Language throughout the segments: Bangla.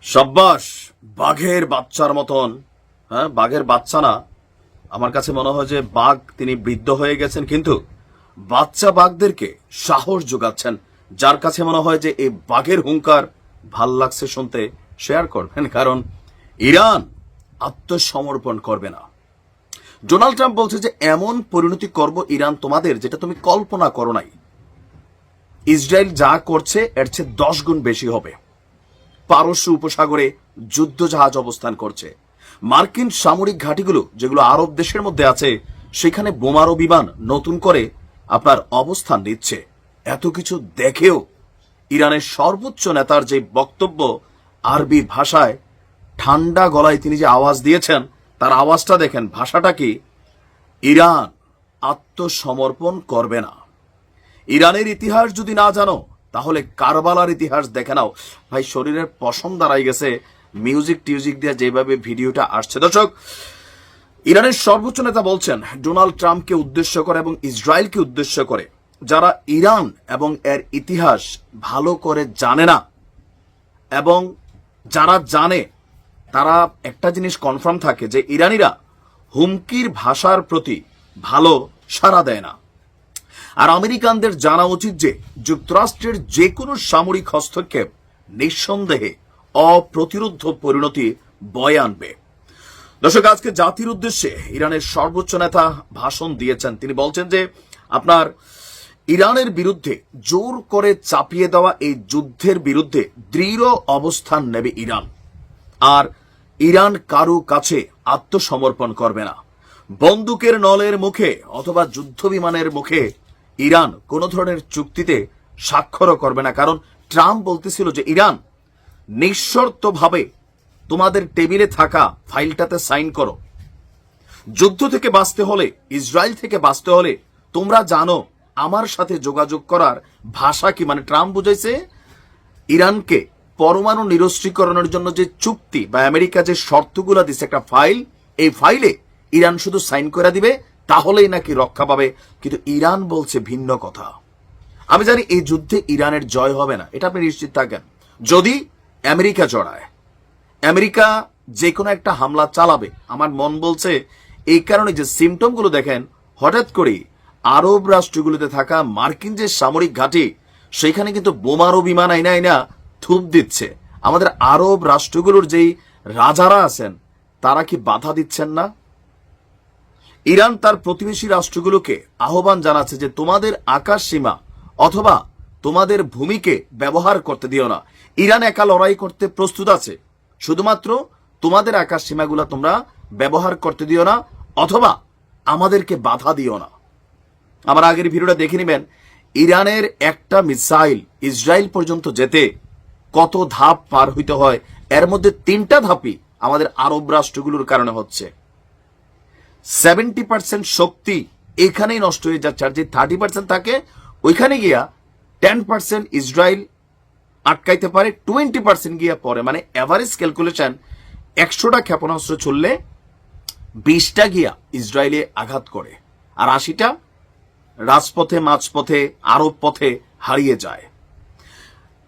সাব্বাস, বাঘের বাচ্চার মতন। হ্যাঁ, বাঘের বাচ্চা না, আমার কাছে মনে হয় যে বাঘ তিনি বৃদ্ধ হয়ে গেছেন, কিন্তু বাচ্চা বাঘদেরকে সাহস যোগাচ্ছেন। যার কাছে মনে হয় যে এই বাঘের হুঙ্কার ভাল লাগছে শুনতে, শেয়ার করবেন, কারণ ইরান আত্মসমর্পণ করবে না। ডোনাল্ড ট্রাম্প বলছে যে এমন পরিণতি করব ইরান তোমাদের, যেটা তুমি কল্পনা করো নাই। ইসরায়েল যা করছে এর চেয়ে 10 গুণ বেশি হবে। পারস্য উপসাগরে যুদ্ধ জাহাজ অবস্থান করছে। মার্কিন সামরিক ঘাঁটিগুলো যেগুলো আরব দেশের মধ্যে আছে, সেখানে বোমারু বিমান নতুন করে আপনার অবস্থান নিচ্ছে। এত কিছু দেখেও ইরানের সর্বোচ্চ নেতার যে বক্তব্য, আরবি ভাষায় ঠান্ডা গলায় তিনি যে আওয়াজ দিয়েছেন, তার আওয়াজটা দেখেন, ভাষাটা কি, ইরান আত্মসমর্পণ করবে না। ইরানের ইতিহাস যদি না জানো, তাহলে কারবালার ইতিহাস দেখে নাও। ভাই, শরীরের পশম দাঁড়াই গেছে মিউজিক টিউজিক দিয়ে যেভাবে ভিডিওটা আসছে। দর্শক, ইরানের সর্বোচ্চ নেতা বলছেন ডোনাল্ড ট্রাম্পকে উদ্দেশ্য করে এবং ইসরায়েলকে উদ্দেশ্য করে, যারা ইরান এবং এর ইতিহাস ভালো করে জানে না, এবং যারা জানে তারা একটা জিনিস কনফার্ম থাকে যে ইরানিরা হুমকির ভাষার প্রতি ভালো সাড়া দেয় না। আর আমেরিকানদের জানা উচিত যে যুক্তরাষ্ট্রের যে কোনো সামরিক হস্তক্ষেপ নিঃসন্দেহে অপ্রতিরোধ্য পরিণতি বয়ে আনবে। দর্শক, আজকে জাতির উদ্দেশ্যে ইরানের সর্বোচ্চ নেতা ভাষণ দিয়েছেন। তিনি বলছেন যে আপনার ইরানের বিরুদ্ধে জোর করে চাপিয়ে দেওয়া এই যুদ্ধের বিরুদ্ধে দৃঢ় অবস্থান নেবে ইরান, আর ইরান কারো কাছে আত্মসমর্পণ করবে না। বন্দুকের নলের মুখে অথবা যুদ্ধ বিমানের মুখে ইরান কোন ধরনের চুক্তিতে স্বাক্ষরও করবে না, কারণ ট্রাম্প বলতেছিল যে ইরান নিঃশর্তভাবে তোমাদের টেবিলে থাকা ফাইলটাতে সাইন করো। যুদ্ধ থেকে বাঁচতে হলে, ইসরায়েল থেকে বাঁচতে হলে তোমরা জানো আমার সাথে যোগাযোগ করার ভাষা কি। মানে ট্রাম্প বুঝাইছে ইরানকে পরমাণু নিরস্ত্রীকরণের জন্য যে চুক্তি বা আমেরিকা যে শর্তগুলো দিচ্ছে, একটা ফাইল, এই ফাইলে ইরান শুধু সাইন করে দিবে, তাহলেই নাকি রক্ষা পাবে। কিন্তু ইরান বলছে ভিন্ন কথা। আমি জানি এই যুদ্ধে ইরানের জয় হবে না, এটা আপনি নিশ্চিত থাকেন। যদি আমেরিকা জড়ায়, আমেরিকা যে কোনো একটা হামলা চালাবে। আমার মন বলছে এই কারণে যে সিমটম গুলো দেখেন, হঠাৎ করে আরব রাষ্ট্রগুলোতে থাকা মার্কিন যে সামরিক ঘাঁটি, সেখানে কিন্তু বোমারু বিমান আইনা আইনা থুপ দিচ্ছে। আমাদের আরব রাষ্ট্রগুলোর যেই রাজারা আছেন, তারা কি বাধা দিচ্ছেন না? ইরান তার প্রতিবেশী রাষ্ট্রগুলোকে আহ্বান জানাচ্ছে যে তোমাদের আকাশ সীমা অথবা তোমাদের ভূমিকে ব্যবহার করতে দিও না। ইরান একা লড়াই করতে প্রস্তুত আছে, শুধুমাত্র তোমাদের আকাশ সীমাগুলো তোমরা ব্যবহার করতে দিও না, অথবা আমাদেরকে বাধা দিও না। আমার আগের ভিডিওটা দেখে নেবেন, ইরানের একটা মিসাইল ইসরায়েল পর্যন্ত যেতে কত ধাপ পার হইতে হয়। এর মধ্যে 3টা ধাপই আমাদের আরব রাষ্ট্রগুলোর কারণে হচ্ছে। 70% শক্তি এখানেই নষ্ট হয়ে যাচ্ছে, আর যে 30% থাকে ওইখানে গিয়া 10% ইসরায়েল আটকাইতে পারে, 20% গিয়া পরে। মানে এভারেজ ক্যালকুলেশন, 100টা ক্ষেপণাস্ত্র ছুড়লে 20টা গিয়া ইসরায়েলে আঘাত করে, আর 80টা রাজপথে, মাঝপথে, আরব পথে হারিয়ে যায়।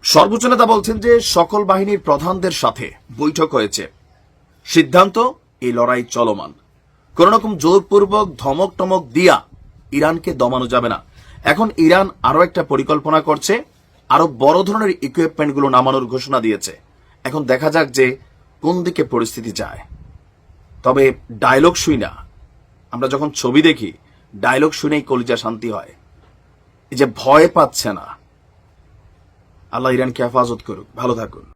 সর্বোচ্চ নেতা বলছেন যে সকল বাহিনীর প্রধানদের সাথে বৈঠক হয়েছে, সিদ্ধান্ত এই লড়াই চলমান। কোন রকম জোরপূর্বক ধমক টমক দিয়া ইরানকে দমানো যাবে না। এখন ইরান আরো একটা পরিকল্পনা করছে, আরো বড় ধরনের ইকুইপমেন্ট গুলো নামানোর ঘোষণা দিয়েছে। এখন দেখা যাক যে কোন দিকে পরিস্থিতি যায়। তবে ডায়লগ শুই না, আমরা যখন ছবি দেখি ডায়লগ শুনেই কলিজা শান্তি হয়। এই যে ভয় পাচ্ছে না, আল্লাহ ইরানকে হেফাজত করুক। ভালো থাকুন।